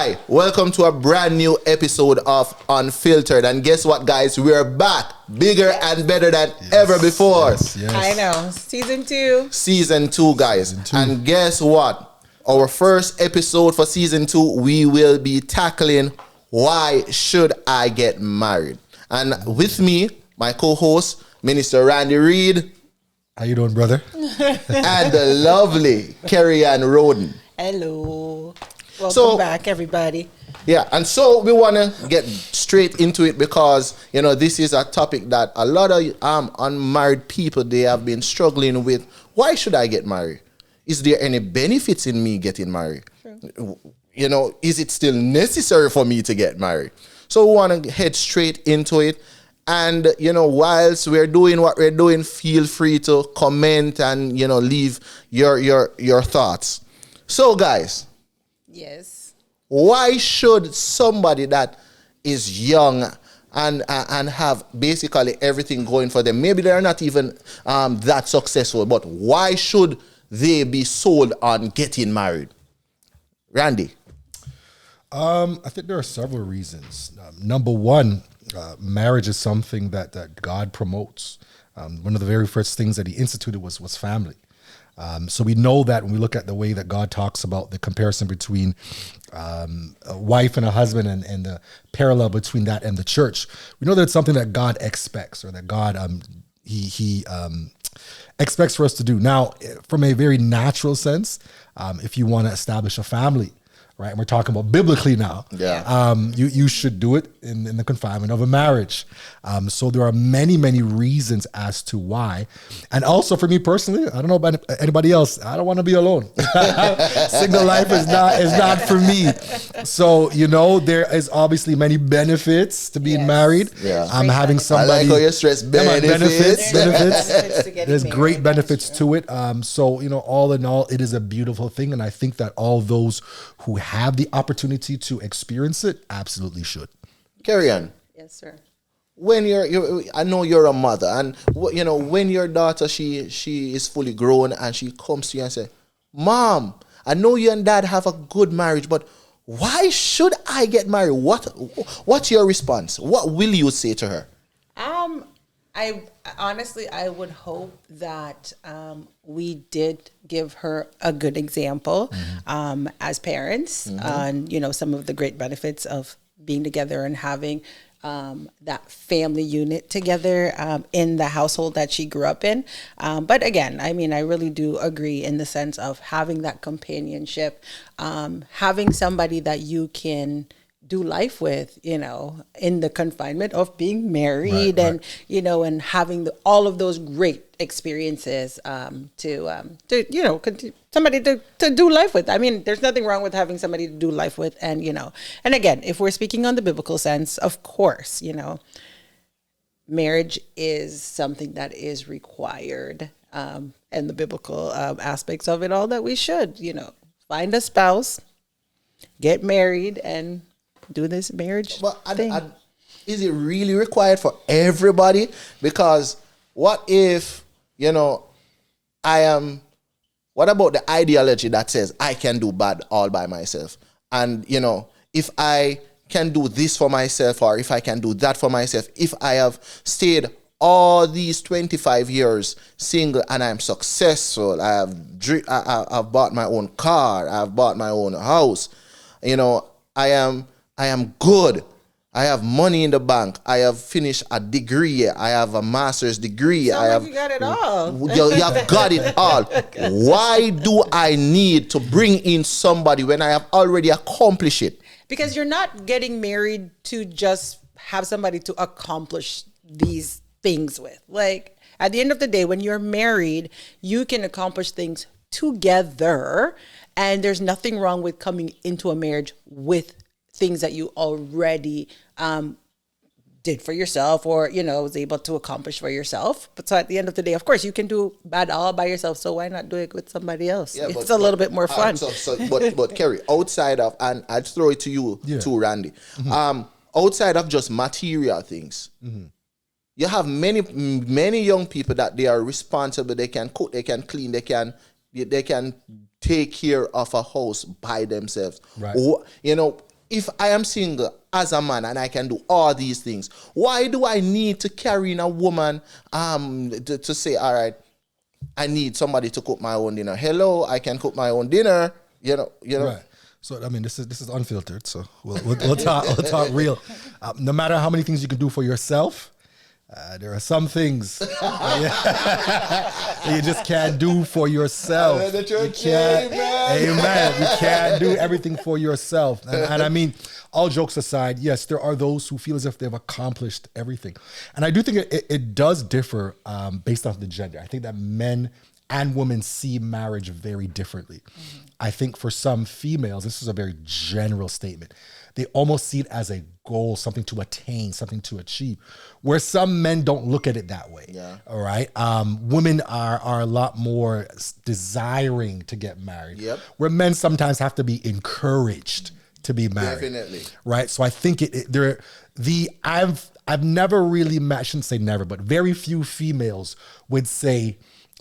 Hi, welcome to a brand new episode of Unfiltered. And guess what, guys? We're back bigger and better than ever before. Yes. I know. Season 2. Season 2, guys. Season 2. And guess what? Our first episode for season 2, we will be tackling why should I get married? And with me, my co-host, Minister Randy Reed. How you doing, brother? And the lovely Kerry Ann Roden. Hello. Welcome back, everybody. Yeah, and so we want to get straight into it because, you know, this is a topic that a lot of unmarried people, they have been struggling with. Why should I get married? Is there any benefits in me getting married? True. You know, is it still necessary for me to get married? So we want to head straight into it. And, you know, whilst we're doing what we're doing, feel free to comment and, you know, leave your thoughts. So, guys. Yes. Why should somebody that is young and have basically everything going for them, maybe they're not even that successful, but why should they be sold on getting married? Randy? I think there are several reasons. Number one, marriage is something that God promotes. One of the very first things that he instituted was family. So we know that when we look at the way that God talks about the comparison between a wife and a husband and the parallel between that and the church, we know that it's something that God expects, or that God he expects for us to do. Now, from a very natural sense, if you want to establish a family, right, and we're talking about biblically now, you should do it in the confinement of a marriage. So there are many reasons as to why. And also for me personally, I don't know about anybody else, I don't want to be alone. Single life is not for me. So, you know, there is obviously many benefits to being married. Yeah. I'm having somebody. I like how you stress benefits. There's great benefits to it. So, you know, all in all, it is a beautiful thing. And I think that all those who have the opportunity to experience it absolutely should. Carry on. Yes, sir. When I know you're a mother, and you know, when your daughter she is fully grown and she comes to you and say, "Mom, I know you and Dad have a good marriage, but why should I get married?" What's your response? What will you say to her? I honestly, I would hope that we did give her a good example as parents on, you know, some of the great benefits of being together and having that family unit together in the household that she grew up in. But again, I mean, I really do agree in the sense of having that companionship, having somebody that you can do life with, you know, in the confinement of being married, and you know, and having all of those great experiences to you know, somebody to do life with. I mean, there's nothing wrong with having somebody to do life with, and you know, and again, if we're speaking on the biblical sense, of course, you know, marriage is something that is required, and the biblical aspects of it all, that we should, you know, find a spouse, get married, and do this marriage thing. Is it really required for everybody? Because what if, you know, what about the ideology that says I can do bad all by myself? And, you know, if I can do this for myself, or if I can do that for myself, if I have stayed all these 25 years single and I'm successful, I've bought my own car, I've bought my own house, you know, I am good. I have money in the bank. I have finished a degree. I have a master's degree. You got it all. You have got it all. Why do I need to bring in somebody when I have already accomplished it? Because you're not getting married to just have somebody to accomplish these things with. Like, at the end of the day, when you're married, you can accomplish things together, and there's nothing wrong with coming into a marriage with things that you already did for yourself, or, you know, was able to accomplish for yourself. But so at the end of the day, of course, you can do bad all by yourself. So why not do it with somebody else? Yeah, it's a little bit more fun. But Kerry, outside of, and I'd throw it to you too, Randy. Outside of just material things, you have many young people that they are responsible. They can cook, they can clean, they can take care of a house by themselves. Right. Or, you know, if I am single as a man and I can do all these things, why do I need to carry in a woman to say, all right, I need somebody to cook my own dinner. Hello, I can cook my own dinner. You know. Right. So I mean, this is unfiltered. So we'll talk real. No matter how many things you can do for yourself, there are some things that you just can't do for yourself. You can't, amen. You can't do everything for yourself. And I mean, all jokes aside, yes, there are those who feel as if they've accomplished everything. And I do think it does differ based off the gender. I think that men and women see marriage very differently. Mm-hmm. I think for some females, this is a very general statement, they almost see it as a goal, something to attain, something to achieve, where some men don't look at it that way. Yeah. All right. Women are a lot more desiring to get married, yep, where men sometimes have to be encouraged to be married. Definitely. Right. So I think I've never really met, I shouldn't say never, but very few females would say,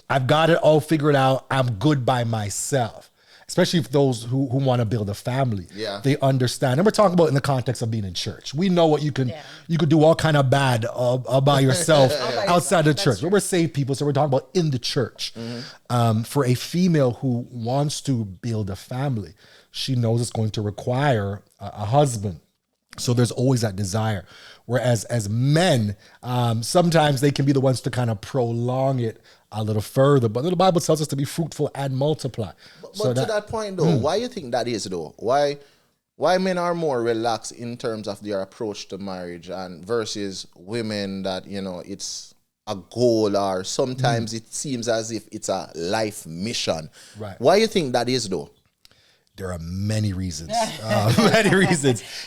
I've got it all figured out, I'm good by myself. Especially if those who want to build a family, they understand. And we're talking about in the context of being in church. We know what you can do all kind of bad all by yourself outside the church. But we're saved people, so we're talking about in the church. Mm-hmm. For a female who wants to build a family, she knows it's going to require a husband. So there's always that desire. Whereas as men, sometimes they can be the ones to kind of prolong it a little further. But the Bible tells us to be fruitful and multiply. But to that point, though, why you think that is, though? Why men are more relaxed in terms of their approach to marriage and versus women that, it's a goal, or sometimes it seems as if it's a life mission. Right. Why you think that is, though? There are many reasons,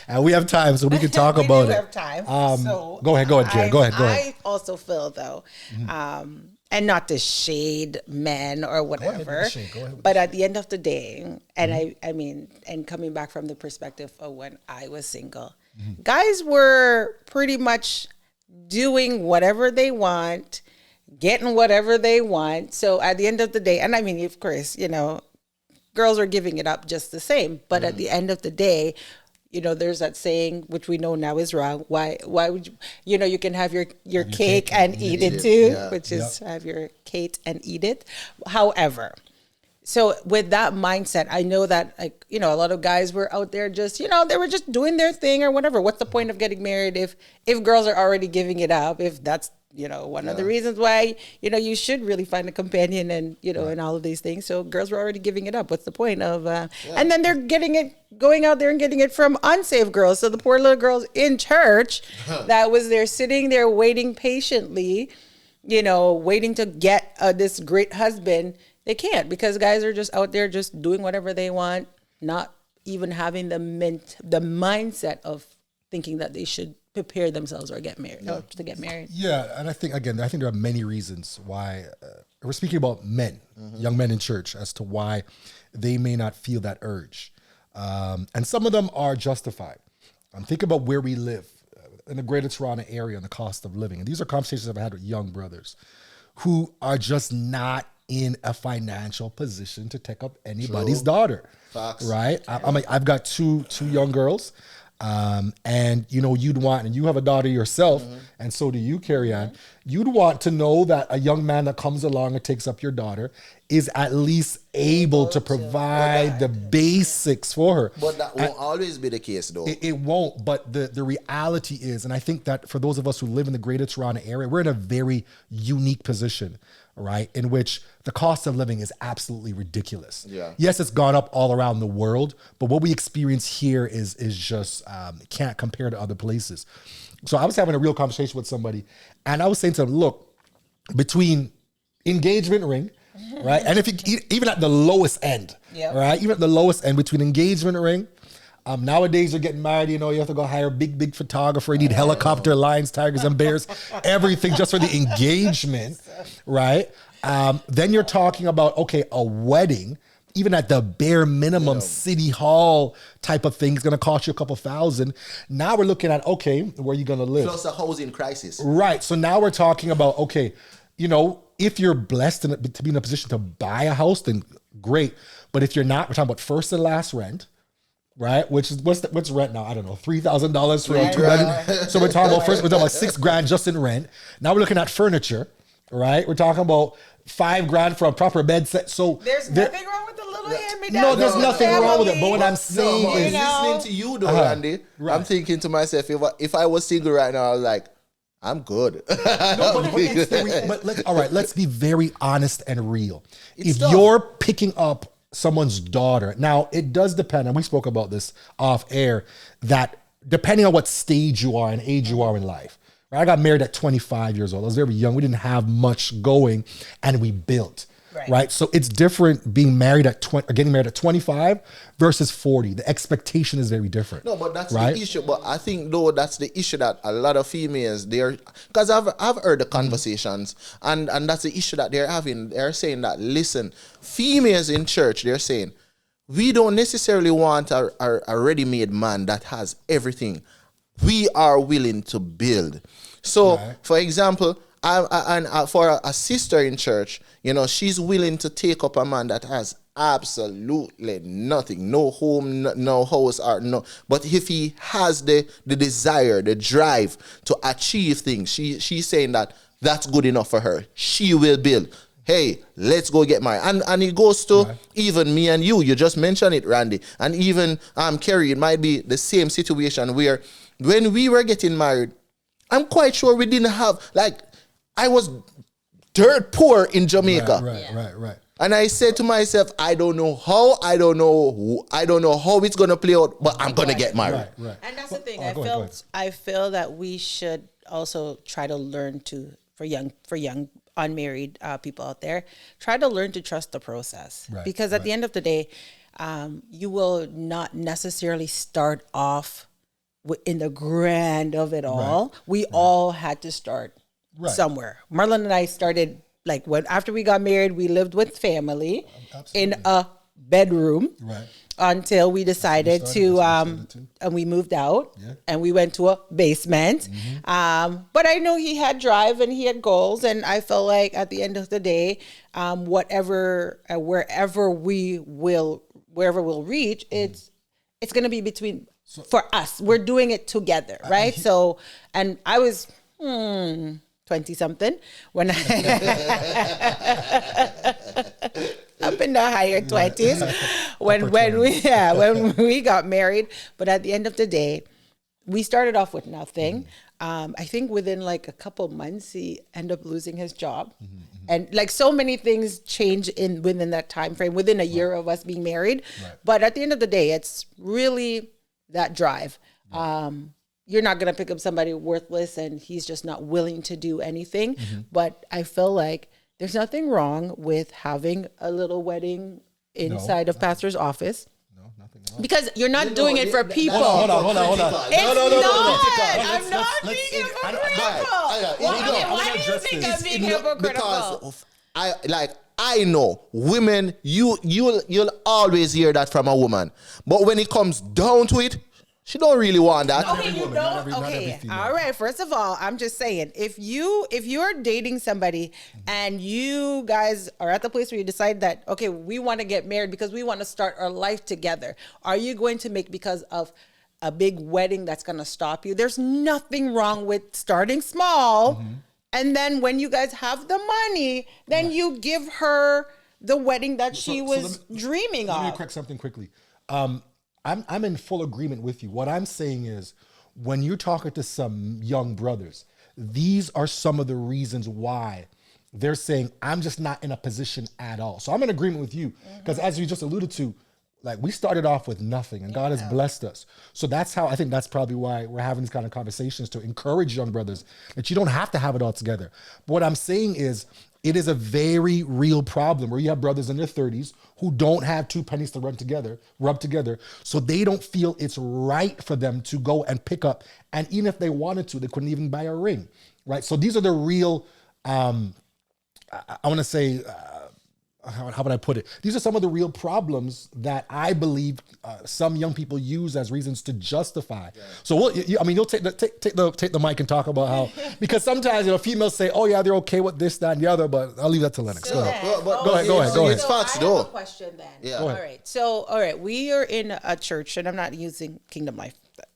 and we have time, so we can talk about it. We have time. So go ahead, Karen. Go ahead. I also feel, though, and not to shade men or whatever, but at the end of the day, and I mean, and coming back from the perspective of when I was single, guys were pretty much doing whatever they want, getting whatever they want. So at the end of the day, and I mean, of course, girls are giving it up just the same. But at the end of the day, there's that saying, which we know now is wrong. Why would you can have your cake and eat it too, which is have your cake and eat it. However, so with that mindset, I know that a lot of guys were out there just, they were just doing their thing or whatever. What's the point of getting married if girls are already giving it up? If that's one of the reasons why, you should really find a companion and, and all of these things. So girls were already giving it up. What's the point of, and then they're going out there and getting it from unsaved girls. So the poor little girls in church that was there sitting there waiting patiently, waiting to get this great husband. They can't because guys are just out there just doing whatever they want, not even having the mindset of thinking that they should prepare themselves or get married or to get married. Yeah, and I think there are many reasons why we're speaking about men, young men in church, as to why they may not feel that urge, and some of them are justified. Think about where we live in the Greater Toronto area and the cost of living, and these are conversations I've had with young brothers who are just not in a financial position to take up anybody's daughter. Facts. Right? I've got two young girls. And you'd want, and you have a daughter yourself, and so do you, Carrie Ann. You'd want to know that a young man that comes along and takes up your daughter is at least able to provide the basics for her. But that won't always be the case, though. It won't. But the reality is, and I think that for those of us who live in the Greater Toronto area, we're in a very unique position, right, in which the cost of living is absolutely ridiculous. Yeah. Yes, it's gone up all around the world, but what we experience here is just can't compare to other places. So I was having a real conversation with somebody, and I was saying to them, look, between engagement ring, right, and if you, even at the lowest end, right, even at the lowest end between engagement ring. Nowadays, you're getting married, you have to go hire a big photographer. You need helicopter, lions, tigers, and bears, everything just for the engagement, right? Then you're talking about, okay, a wedding, even at the bare minimum city hall type of thing is going to cost you a couple $1,000. Now we're looking at, okay, where are you going to live? Plus a housing crisis. Right. So now we're talking about, okay, if you're blessed to be in a position to buy a house, then great. But if you're not, we're talking about first and last rent. right? Which is what's rent now? I don't know, $3,000 for a 2 bedroom. So we're talking about we're talking about $6,000 just in rent. Now we're looking at furniture, right? We're talking about $5,000 for a proper bed set. So there's nothing wrong with the little hand-me-down. No, there's nothing wrong with it. But what I'm No, saying but is, listening to you though, Randy, right. I'm thinking to myself, if I was single right now, I was like, I'm good. Let's be very honest and real. It's if tough. you're picking up someone's daughter, now it does depend, and we spoke about this off air, that depending on what stage you are and age you are in life. Right? I got married at 25 years old. I was very young. We didn't have much going, and we built. Right. So it's different being married at 20 or getting married at 25 versus 40. The expectation is very different. No, but that's right? the issue. But I think though that's the issue that a lot of females because I've heard the conversations and that's the issue that they're having. They're saying that listen, females in church, they're saying we don't necessarily want a ready-made man that has everything. We are willing to build. So, for example, for a sister in church, she's willing to take up a man that has absolutely nothing, no home, no house, or no. But if he has the desire, the drive to achieve things, she's saying that that's good enough for her. She will build. Hey, let's go get married. And it goes to even me and you. You just mentioned it, Randy. And even Kerry, it might be the same situation where when we were getting married, I'm quite sure we didn't have, I was dirt poor in Jamaica. Right. And I said to myself, I don't know how it's gonna play out, but I'm gonna get married. Right. And that's the thing. Go ahead. I feel that we should also try to learn for young unmarried people out there, try to learn to trust the process. Because at the end of the day, you will not necessarily start off in the grand of it all. We all had to start somewhere. Marlon and I started after we got married, we lived with family in a bedroom until we decided to and we moved out and we went to a basement. But I know he had drive and he had goals, and I felt like at the end of the day, wherever we'll reach, it's going to be between for us. We're doing it together, right? So, and I was 20 something when I up in the higher 20s when we got married. But at the end of the day, we started off with nothing. I think within a couple months he ended up losing his job. And so many things change within that time frame, within a year of us being married. But at the end of the day, it's really that drive. You're not going to pick up somebody worthless and he's just not willing to do anything. But I feel like there's nothing wrong with having a little wedding inside of pastor's office. No, nothing wrong. Because you're not doing it for people. Hold on. I'm not being hypocritical. Why do you think I'm being hypocritical? Because I know women, you'll always hear that from a woman. But when it comes down to it, she don't really want that. Okay, you don't. Okay, all right. First of all, I'm just saying, if you're dating somebody and you guys are at the place where you decide that, okay, we want to get married because we want to start our life together, are you going to make because of a big wedding that's going to stop you? There's nothing wrong with starting small, and then when you guys have the money, then you give her the wedding that she was dreaming of. Let me correct something quickly. I'm in full agreement with you. What I'm saying is, when you're talking to some young brothers, these are some of the reasons why they're saying, I'm just not in a position at all. So I'm in agreement with you, because as you just alluded to, we started off with nothing and God has blessed us. So that's how, I think that's probably why we're having these kind of conversations, to encourage young brothers that you don't have to have it all together. But what I'm saying is, it is a very real problem where you have brothers in their 30s who don't have 2 pennies to rub together, so they don't feel it's right for them to go and pick up. And even if they wanted to, they couldn't even buy a ring, right? So these are the real, I want to say, how would I put it? These are some of the real problems that I believe some young people use as reasons to justify. Yeah. So you'll take the mic and talk about how, because sometimes females say, oh yeah, they're okay with this, that, and the other, but I'll leave that to Lennox. So go ahead. It's facts, though. I have a question then. Yeah. All right. We are in a church, and I'm not using Kingdom Life.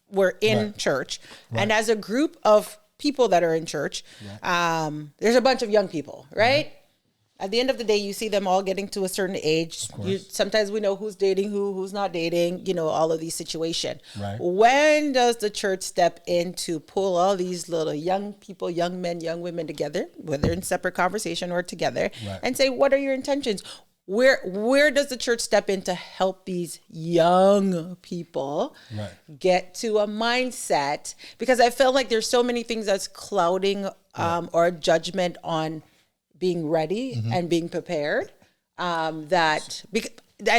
We're in church, and as a group of people that are in church, there's a bunch of young people, right? At the end of the day, you see them all getting to a certain age. Sometimes we know who's dating who's not dating, all of these situations. Right. When does the church step in to pull all these little young people, young men, young women together, whether in separate conversation or together, and say, what are your intentions? Where does the church step in to help these young people get to a mindset? Because I feel like there's so many things that's clouding or judgment on being ready and being prepared. And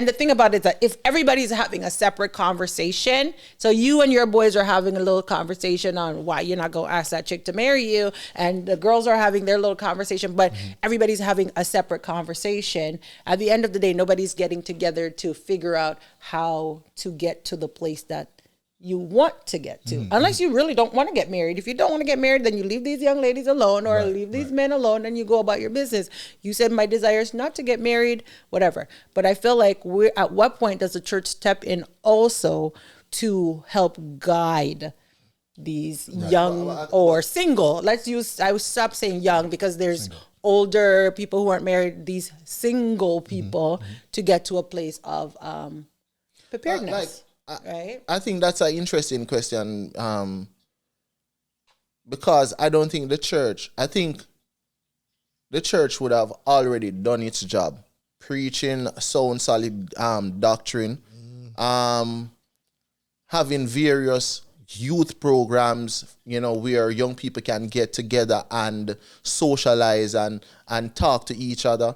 the thing about it is that if everybody's having a separate conversation, so you and your boys are having a little conversation on why you're not going to ask that chick to marry you, and the girls are having their little conversation, but everybody's having a separate conversation. At the end of the day, nobody's getting together to figure out how to get to the place that you want to get to, unless you really don't want to get married. If you don't want to get married, then you leave these young ladies alone, or leave these men alone, and you go about your business. You said my desire is not to get married, whatever. But I feel like at what point does the church step in also to help guide these young or single? I would stop saying young, because there's older people who aren't married, these single people to get to a place of preparedness. Right. I think that's an interesting question, because I don't think I think the church would have already done its job, preaching sound, solid doctrine, having various youth programs, where young people can get together and socialize and talk to each other,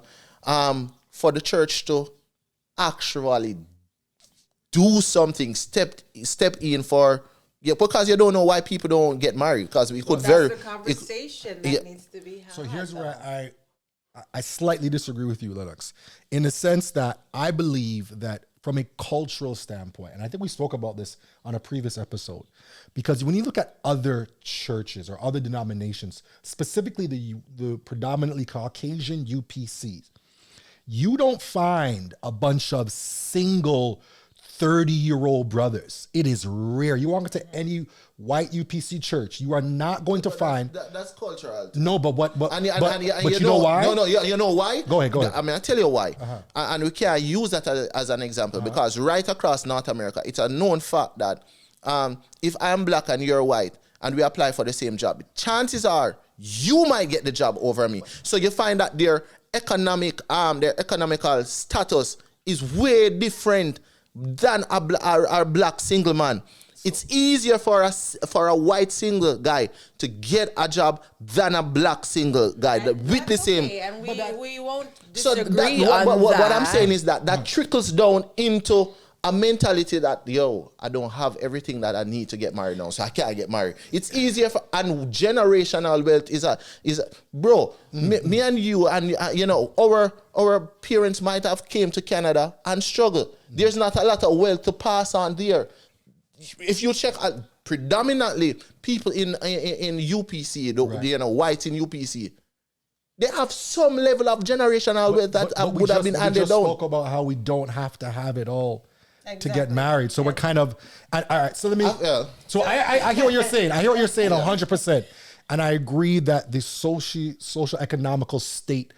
for the church to actually do something, step in for, because you don't know why people don't get married, because we could that's the conversation that needs to be had. So here's where I slightly disagree with you, Lennox, in the sense that I believe that from a cultural standpoint, and I think we spoke about this on a previous episode, because when you look at other churches or other denominations, specifically the predominantly Caucasian UPCs, you don't find a bunch of single 30-year-old brothers. It is rare. You walk into any white UPC church, you are not going to find. That's cultural. No, but you know why? No, you know why? Go ahead. I mean, I tell you why. And we can use that as an example, because right across North America, it's a known fact that if I'm black and you're white and we apply for the same job, chances are you might get the job over me. So you find that their economical status is way different than our black single man. It's easier for a white single guy to get a job than a black single guy with the same. And we won't disagree what I'm saying is that trickles down into a mentality that, I don't have everything that I need to get married now, so I can't get married. It's easier and generational wealth is bro. Me and you and our parents might have came to Canada and struggle. There's not a lot of wealth to pass on there. If you check predominantly people in UPC, whites in UPC, they have some level of generational wealth that would have been handed down. We just spoke about how we don't have to have it all. Exactly. To get married. So we're kind of, all right, so let me, I hear what you're saying. I hear what you're saying 100%. And I agree that the social economical state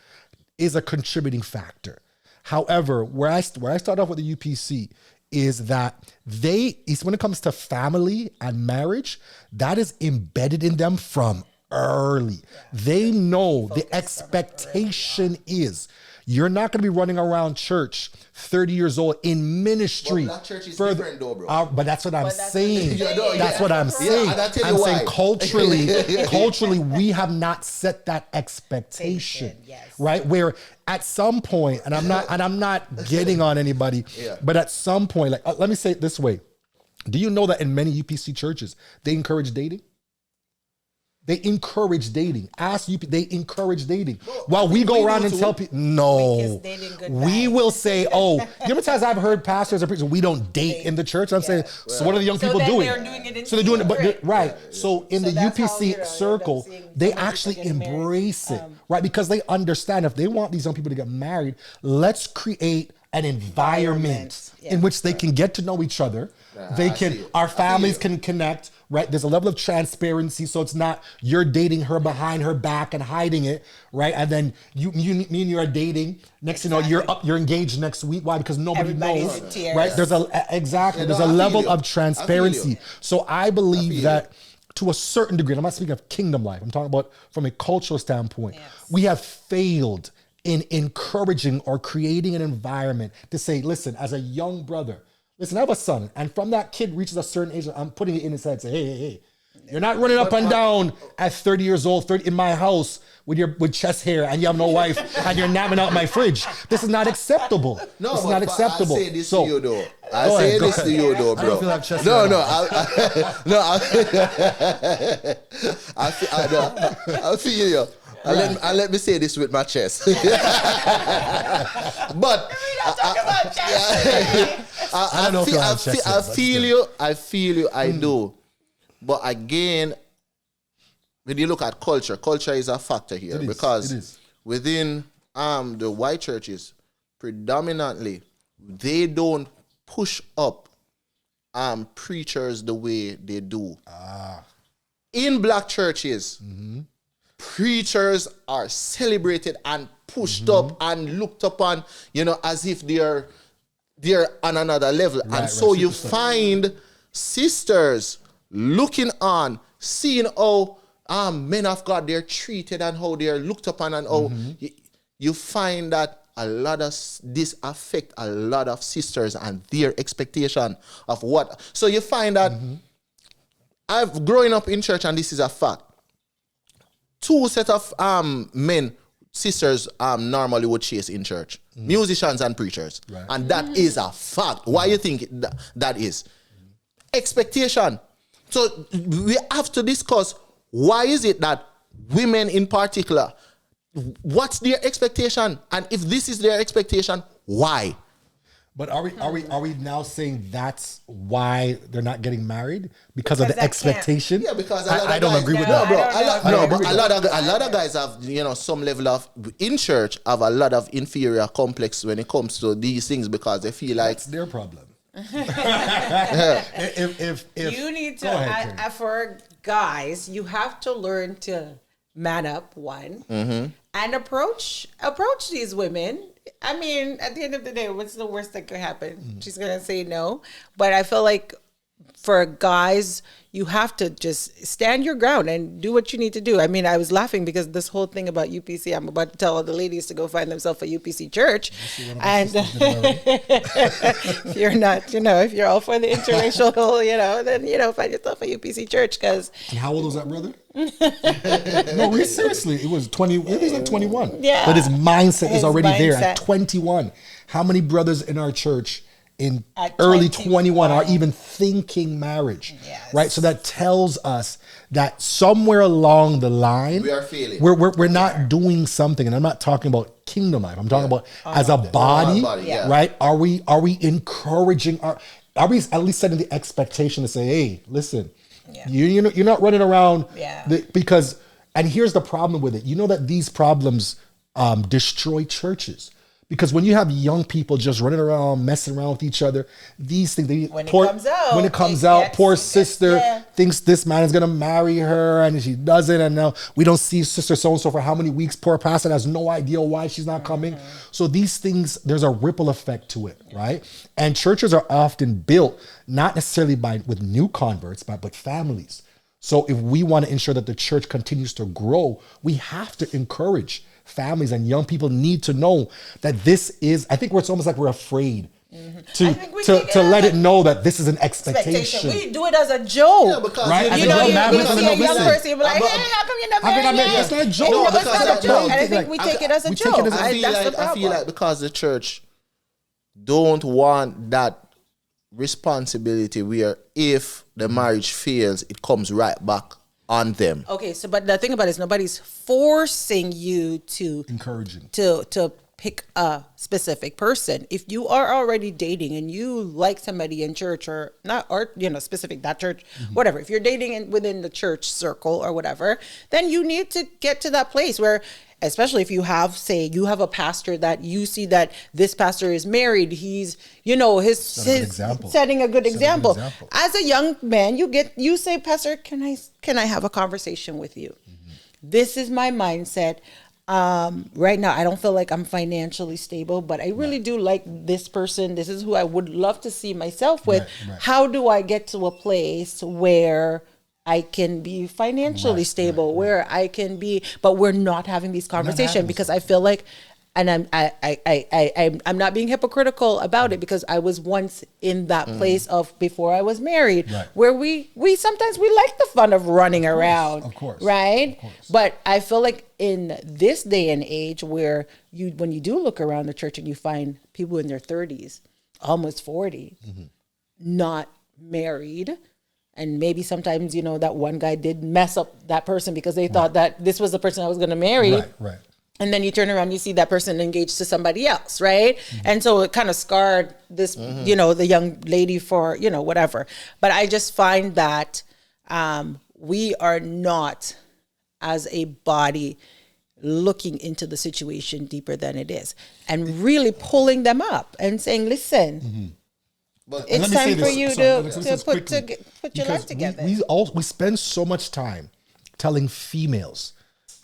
is a contributing factor. However, where I start off with the UPC is that when it comes to family and marriage, that is embedded in them from early. They know the expectation is you're not going to be running around church 30 years old in ministry. Well, that church is different though, bro. But that's what I'm saying. That's what I'm saying. I'm saying culturally, we have not set that expectation, right? Where at some point, and I'm not getting on anybody, but at some point, let me say it this way. Do you know that in many UPC churches, they encourage dating? They encourage dating. Ask you, they encourage dating. While we go around and tell people, no, we will say, oh, the number of times I've heard pastors and preachers, we don't date in the church. I'm saying, so what are the young people doing? So they're doing it, but right. So in the UPC circle, they actually embrace it, right? Because they understand if they want these young people to get married, let's create an environment in which they can get to know each other. They can, our families can connect, right? There's a level of transparency, so it's not you're dating her behind her back and hiding it, right? And then me and you are dating. Next thing you know, you're engaged next week. Why? Because nobody knows, right? There's there's a level of transparency. So I believe that to a certain degree, and I'm not speaking of kingdom life, I'm talking about from a cultural standpoint, we have failed in encouraging or creating an environment to say, listen, as a young brother, listen, I have a son, and from that kid reaches a certain age, I'm putting it in his head, say, hey, you're not running up and down at 30 years old, 30 in my house with chest hair, and you have no wife, and you're namming out my fridge. This is not acceptable. No, this is not acceptable. I say this to you though. I say this to you though, bro. I don't feel like chest hair. I feel you. And let me say this with my chest. But I feel you. I do. But again, when you look at culture is a factor here because within the white churches, predominantly, they don't push up preachers the way they do. In black churches, preachers are celebrated and pushed up and looked upon, as if they're on another level. And so you find sisters looking on, seeing how men of God, they're treated and how they're looked upon, and how you find that a lot of this affect a lot of sisters and their expectation of what. So you find that I've grown up in church, and this is a fact. Two set of men, sisters normally would chase in church. Musicians and preachers. Right. And that is a fact. Why you think that is? Expectation. So we have to discuss, why is it that women in particular, what's their expectation? And if this is their expectation, why? But are we now saying that's why they're not getting married because of the expectation? Yeah, because I don't agree with that. No, bro. A lot of guys have some level of in church have a lot of inferior complex when it comes to these things because they feel like it's their problem. if you need to for guys, you have to learn to man up and approach these women. I mean, at the end of the day, what's the worst that could happen? She's gonna say no. But I feel like for guys, you have to just stand your ground and do what you need to do. I mean, I was laughing because this whole thing about UPC, I'm about to tell all the ladies to go find themselves a UPC church. And if you're not, if you're all for the interracial, then, find yourself a UPC church. And how old was that brother? No, really, seriously, it was 20. It was like 21. Yeah, but his mindset is already there at 21. How many brothers in our church in early 21 are even thinking marriage? Yes. Right? So that tells us that somewhere along the line, we are failing. We're not doing something, and I'm not talking about kingdom life. I'm talking about as a body, right? Are we encouraging? Are we at least setting the expectation to say, hey, listen. Yeah. You're not running around because, and here's the problem with it. You know that these problems destroy churches. Because when you have young people just running around, messing around with each other, these things, when it comes out, poor sister thinks this man is going to marry her and she doesn't. And now we don't see sister so-and-so for how many weeks. Poor pastor has no idea why she's not coming. So these things, there's a ripple effect to it, right? And churches are often built, not necessarily with new converts, but families. So if we want to ensure that the church continues to grow, we have to encourage families, and young people need to know that this is, I think it's almost like we're afraid to let it know that this is an expectation. We do it as a joke. Yeah, because right? You see a young person, you're like, hey, how come you're not married yet? It's not a joke. No, it's not a joke. And I think we take it as a joke. I feel like because the church don't want that responsibility where if the marriage fails, it comes right back on them. Okay, so but the thing about it is nobody's forcing you to Encouraging. to pick a specific person. If you are already dating and you like somebody in church or not, or specific that church, whatever. If you're dating within the church circle or whatever, then you need to get to that place where, especially if you have, say, you have a pastor that you see that this pastor is married, he's, setting a good example. As a young man, you say, Pastor, can I have a conversation with you? This is my mindset. Right now, I don't feel like I'm financially stable, but I really do like this person. This is who I would love to see myself with. Right. How do I get to a place where I can be financially stable, where I can be, but we're not having these conversations because I feel like, and I'm not being hypocritical about it because I was once in that place of before I was married, where we sometimes we like the fun of running around, of course, right? Of course. But I feel like in this day and age where when you do look around the church and you find people in their 30s, almost 40, not married. And maybe sometimes, that one guy did mess up that person because they thought that this was the person I was going to marry. Right. And then you turn around, you see that person engaged to somebody else, right? And so it kind of scarred this, the young lady for, whatever. But I just find that we are not, as a body, looking into the situation deeper than it is. And really pulling them up and saying, listen, but it's time for you to put your life together. We spend so much time telling females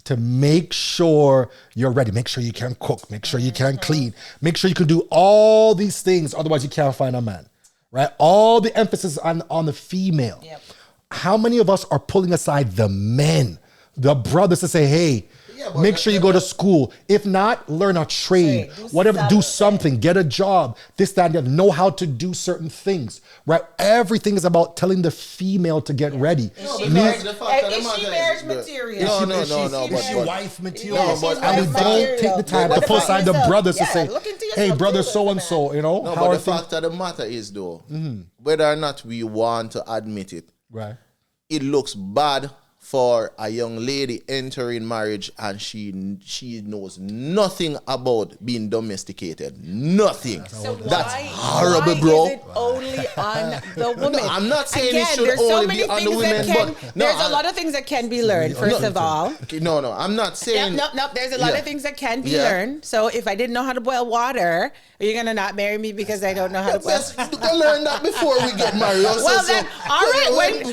to make sure you're ready. Make sure you can cook. Make sure you can clean. Make sure you can do all these things. Otherwise, you can't find a man, right? All the emphasis on the female. Yep. How many of us are pulling aside the men, the brothers to say, hey, make sure you go to school. If not, learn a trade. Do something. Get a job. This, that, and the other. Know how to do certain things. Right? Everything is about telling the female to get ready. Is she marriage material? No. Is she wife material? And we don't take the time to pull aside the brothers to say, hey, brother so-and-so, No, but the fact of the matter is, though, whether or not we want to admit it, right, it looks bad for a young lady entering marriage and she knows nothing about being domesticated. Nothing. So that's horrible, bro. Is it only on the woman? No, I'm not saying it should only be on the women, but there's a lot of things that can be learned. First of all, no, I'm not saying. No. There's a lot of things that can be learned. So if I didn't know how to boil water, are you gonna not marry me because I don't know how to boil? Yes, you can learn that before we get married. Well, then, all right.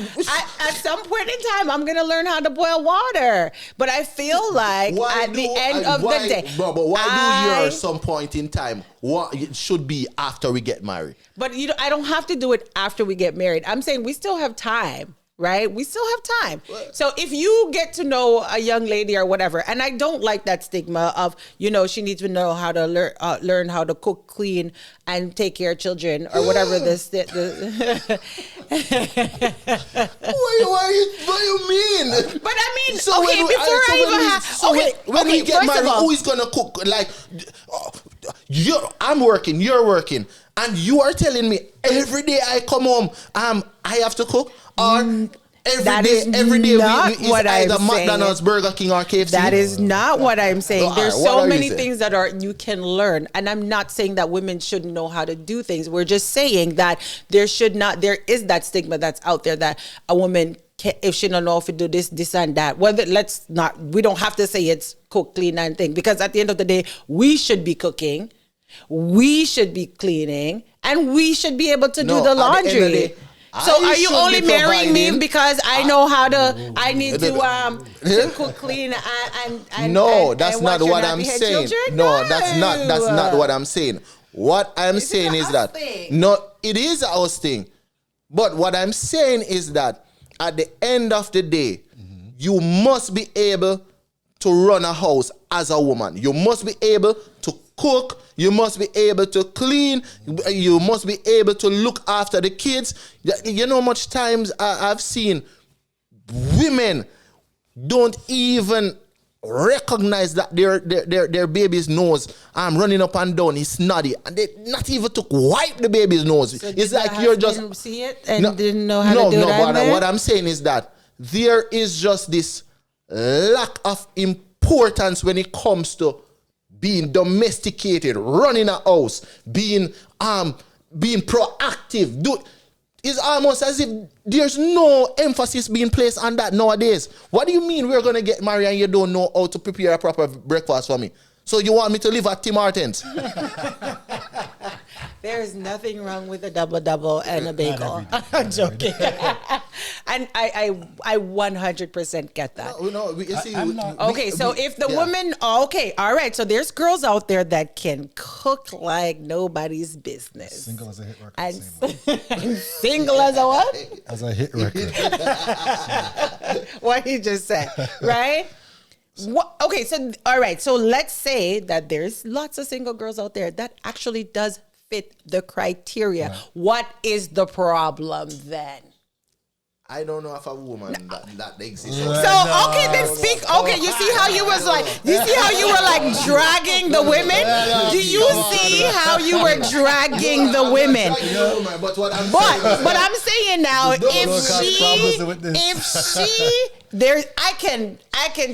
At some point in time, I'm gonna learn how to boil water. But I feel like at the end of the day, but why do you at some point in time? What it should be after we get married? But I don't have to do it after we get married. I'm saying we still have time. Right? We still have time. So if you get to know a young lady or whatever, and I don't like that stigma of, she needs to know how to learn how to cook, clean, and take care of children or whatever this. What do you mean? But I mean, so when we get married, who is going to cook? Like, I'm working, you're working, and you are telling me every day I come home, I have to cook? Or every day we either McDonald's, Burger King, or KFC. That is not what I'm saying. There's so many things that you can learn, and I'm not saying that women shouldn't know how to do things. We're just saying that there is that stigma that's out there that a woman if she don't know if to do this and that. We don't have to say it's cook, clean, and thing, because at the end of the day, we should be cooking, we should be cleaning, and we should be able to do the laundry. So are you only marrying me because I know how to? I need to cook, clean, and no, that's not what I'm saying. No, that's not what I'm saying. What I'm saying is that it is a house thing. But what I'm saying is that at the end of the day, you must be able to run a house as a woman. You must be able to cook. You must be able to clean. You must be able to look after the kids. You know how much times I've seen women don't even recognize that their baby's nose running up and down is snotty, and they not even to wipe the baby's nose. So it's like you're just see it and didn't know how to do it. No, what I'm saying is that there is just this lack of importance when it comes to being domesticated, running a house, being proactive. It's almost as if there's no emphasis being placed on that nowadays. What do you mean we're gonna get married and you don't know how to prepare a proper breakfast for me? So you want me to live at Tim Hortons? There is nothing wrong with a double and a bagel. I'm joking. And I 100% get that. Okay, so if the woman, okay, all right. So there's girls out there that can cook like nobody's business. Single as a hit record. And single as a what? As a hit record. What he just said, right? Okay, so all right. So let's say that there's lots of single girls out there that actually does fit the criteria. Right. What is the problem then? I don't know if a woman that exists. So okay, then speak. Okay, you see how you was like, dragging the women? Do you see how you were dragging the women? But I'm saying now, if she there, I can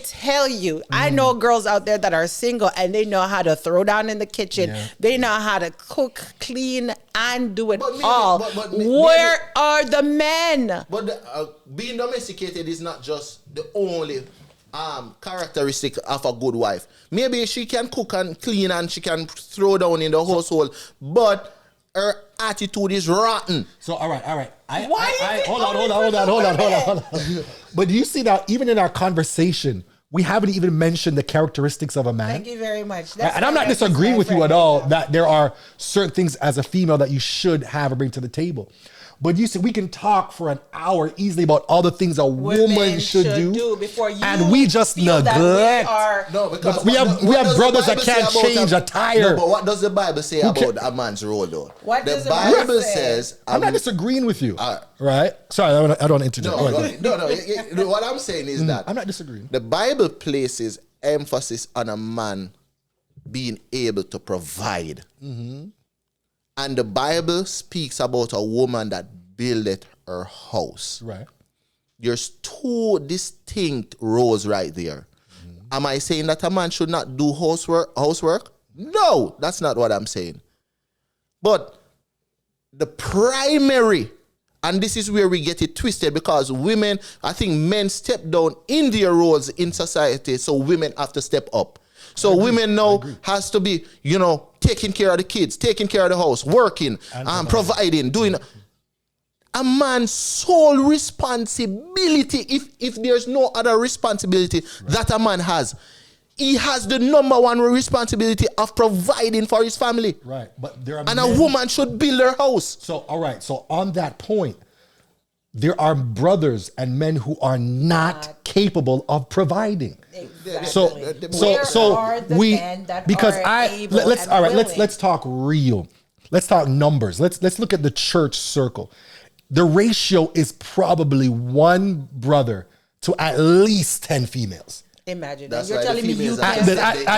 tell you, I know girls out there that are single and they know how to throw down in the kitchen. Yeah. They know how to cook, clean, and do it all. Where are the men? But being domesticated is not just the only characteristic of a good wife. Maybe she can cook and clean and she can throw down in the household, but her attitude is rotten. So all right. Hold on. But do you see that even in our conversation, we haven't even mentioned the characteristics of a man? Thank you very much. And I'm not disagreeing with you at all that there are certain things as a female that you should have or bring to the table. But you see, we can talk for an hour easily about all the things a woman should do before you, and we just neglect. Because we have brothers that can't change a tire. No, but what does the Bible say about a man's role, though? What does the Bible says? I'm not disagreeing with you. Right? Sorry, I don't interject. No. What I'm saying is that I'm not disagreeing. The Bible places emphasis on a man being able to provide. Mm-hmm. And the Bible speaks about a woman that buildeth her house. Right. There's two distinct roles right there. Mm-hmm. Am I saying that a man should not do housework? No, that's not what I'm saying. But the primary, and this is where we get it twisted, because women, I think men step down in their roles in society, so women have to step up. So women now has to be, taking care of the kids, taking care of the house, working, providing, doing. A man's sole responsibility, if there's no other responsibility that a man has, he has the number one responsibility of providing for his family. Right, but there are a woman should build her house. So, all right. So on that point, there are brothers and men who are not capable of providing. Exactly. So let's talk real. Let's talk numbers. Let's look at the church circle. The ratio is probably one brother to at least 10 females. Imagine. That's you're why telling me you at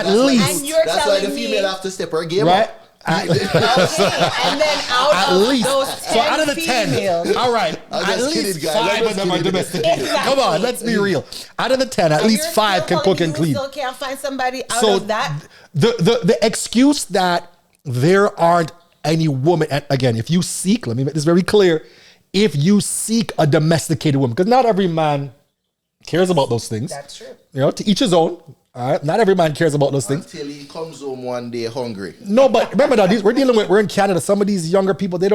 least. That's why the female have to step her game right? up. Okay, and then out of those 10 so out of the females, 10, all right, at least 5 of them are domesticated. Exactly. Come on, let's be real. Out of the 10, at least 5 can cook and clean. Still can't find somebody out of that. The excuse that there aren't any woman, and again, if you seek, let me make this very clear, if you seek a domesticated woman, because not every man cares about those things. That's true. To each his own. All right, not every man cares about those things. Until he comes home one day hungry. No, but remember that we're in Canada. Some of these younger people, they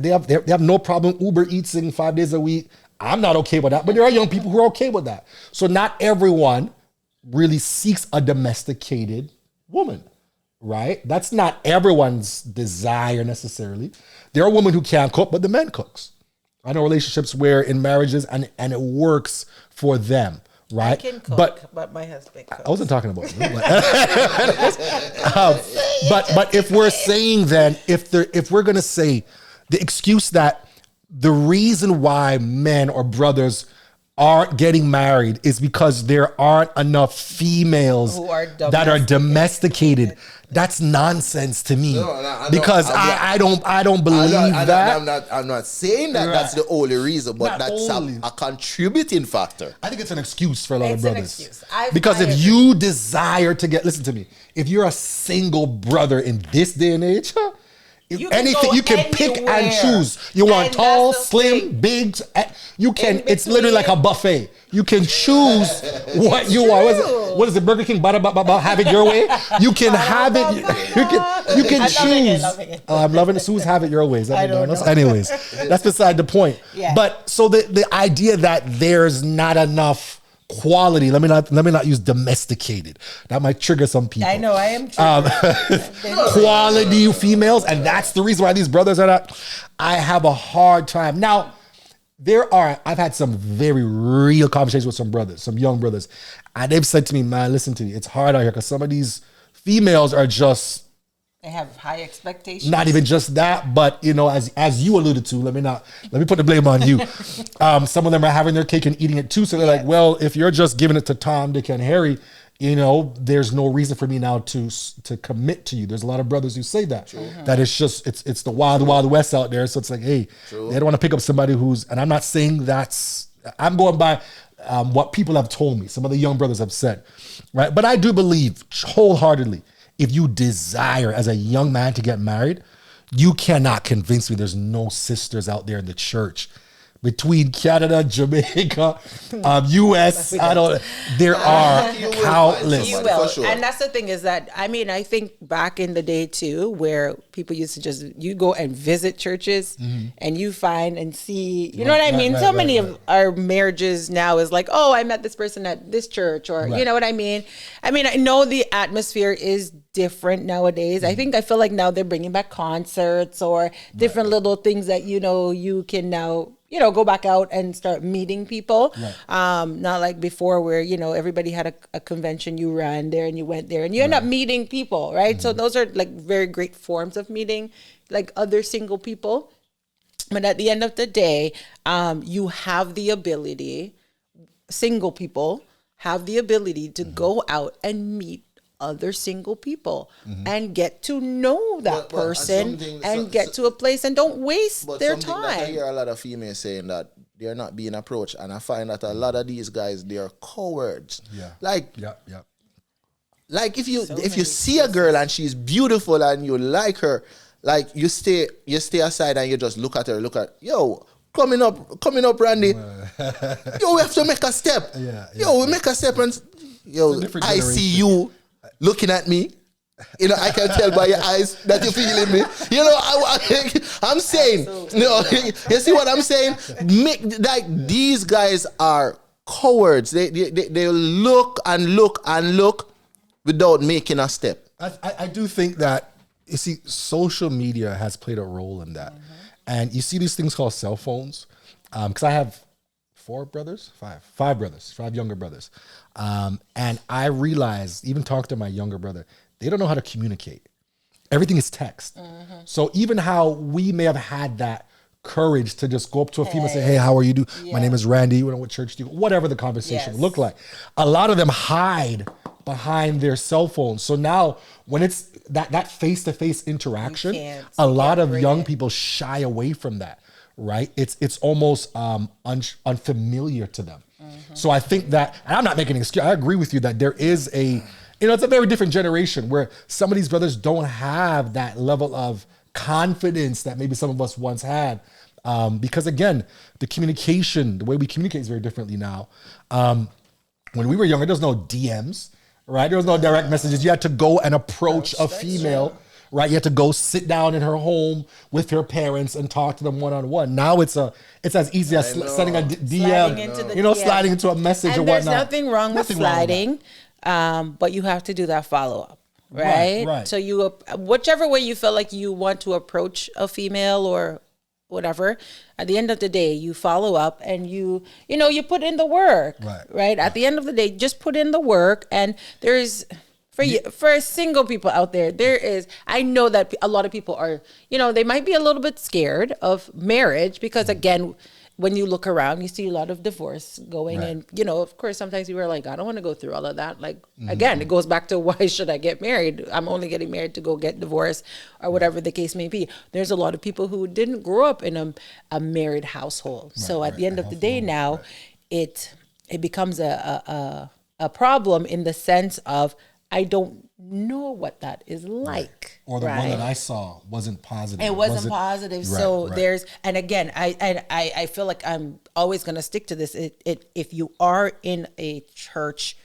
have no problem Uber eating 5 days a week. I'm not okay with that, but there are young people who are okay with that. So not everyone really seeks a domesticated woman, right? That's not everyone's desire necessarily. There are women who can't cook, but the man cooks. I know relationships where in marriages and it works for them. Right, I can cook, but my husband cooks. I wasn't talking about you. But if we're saying then, if we're gonna say the excuse that the reason why men or brothers aren't getting married is because there aren't enough females Who are that are domesticated. That's nonsense to me. Because I don't believe that. I'm not saying that that's the only reason, but that's a contributing factor. I think it's an excuse for a lot of brothers. Excuse. Because if you desire to listen to me, if you're a single brother in this day and age, you can pick and choose. You want tall, slim, big. You can. It's literally like a buffet. You can choose what you want. What is it? Burger King? Have it your way. You can have it. You can choose. I'm loving it. Sue's have it your ways. I don't know. Anyways, that's beside the point. Yeah. But so the idea that there's not enough quality. Let me not use domesticated. That might trigger some people. I know I am triggered. Quality females, and that's the reason why these brothers are not. I have a hard time now. I've had some very real conversations with some brothers, some young brothers, and they've said to me, "Man, listen to me. It's hard out here because some of these females are just." They have high expectations. Not even just that, but as you alluded to, let me put the blame on you. Some of them are having their cake and eating it too. So they're like, well, if you're just giving it to Tom, Dick, and Harry, there's no reason for me now to commit to you. There's a lot of brothers who say that. That it's just it's the wild west out there. So it's like, hey, they don't want to pick up somebody and I'm not saying I'm going by what people have told me. Some of the young brothers have said, right? But I do believe wholeheartedly, if you desire as a young man to get married, you cannot convince me there's no sisters out there in the church. Between Canada, Jamaica, US, there are countless. You will. Sure. And that's the thing is that, I think back in the day too, where people used to you go and visit churches and you find and see, you know what I mean? So many of our marriages now is like, oh, I met this person at this church or, you know what I mean? I know the atmosphere is different nowadays. I feel like now they're bringing back concerts or different little things that, you can now, go back out and start meeting people. Not like before where, everybody had a convention, you ran there and you went there and you end up meeting people, right? So those are like very great forms of meeting like other single people. But at the end of the day, you have the ability, single people have the ability to go out and meet other single people and get to know that person and get to a place and don't waste their time. I hear a lot of females saying that they're not being approached, and I find that a lot of these guys, they are cowards. Like if you see a girl and she's beautiful and you like her, like you stay aside and you just look at her, coming up, Randy. Yo, we have to make a step. We make a step and I see you looking at me. I can tell by your eyes that you're feeling me. I'm saying, you see what I'm saying? These guys are cowards. They look and look and look without making a step. I do think that, you see, social media has played a role in that. And you see these things called cell phones. Because I have five younger brothers. And I realized, even talking to my younger brother, they don't know how to communicate. Everything is text. So even how we may have had that courage to just go up to a female and say, hey, how are you doing? My name is Randy. What church do you go? Whatever the conversation looked like. A lot of them hide behind their cell phones. So now when it's that face-to-face interaction, a lot of young people shy away from that. Right? It's almost unfamiliar to them. So I think that, and I'm not making an excuse, I agree with you that there is it's a very different generation where some of these brothers don't have that level of confidence that maybe some of us once had. Because again, the way we communicate is very differently now. When we were younger, there was no DMs, right? There was no direct messages. You had to go and approach a female. Right, you have to go sit down in her home with her parents and talk to them one-on-one. Now it's as easy as sending a DM, sliding into a message and whatnot. There's nothing wrong with sliding, but you have to do that follow-up, right? So whichever way you feel like you want to approach a female or whatever, at the end of the day, you follow up and you put in the work, right? At the end of the day, just put in the work, and there's... For single people out there, I know that a lot of people are, they might be a little bit scared of marriage because, again, when you look around, you see a lot of divorce going, Right. and of course, sometimes you were like, I don't want to go through all of that. Like again, it goes back to why should I get married? I'm only getting married to go get divorced, or whatever the case may be. There's a lot of people who didn't grow up in a married household, so at the end of the day, now it becomes a problem in the sense of I don't know what that is like. Or the one that I saw wasn't positive. It wasn't positive. Right, So right. there's, and again, I feel like I'm always going to stick to this. If you are in a church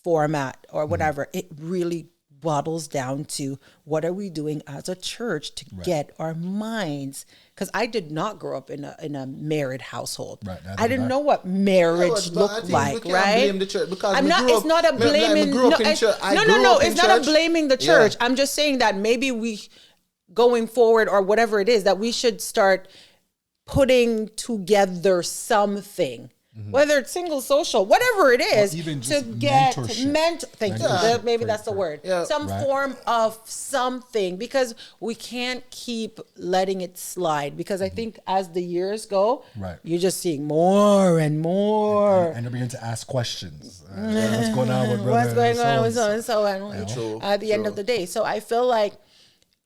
format or whatever, it really bottles down to what are we doing as a church to get our minds. Because I did not grow up in a married household. Right, I didn't know what marriage But I looked think like. we can't Right? blame the church because I'm me not. grew It's up- not a me blaming. grew up No, in church. I no, grew no. up in It's not a church. blaming the Yeah. church. I'm just saying that maybe we, going forward or whatever it is, that we should start putting together something, whether it's single, social, whatever it is, even to just get mentorship. Thank you. Mentorship Maybe for- that's the for- word. Yeah. Some Right. form of something, because we can't keep letting it slide. Because I think as the years go, Right. you're just seeing more and more. And they begin to ask questions. What's going on with brother? What's going on with so so-and-so? and so and True, at the end true. of the day. So I feel like,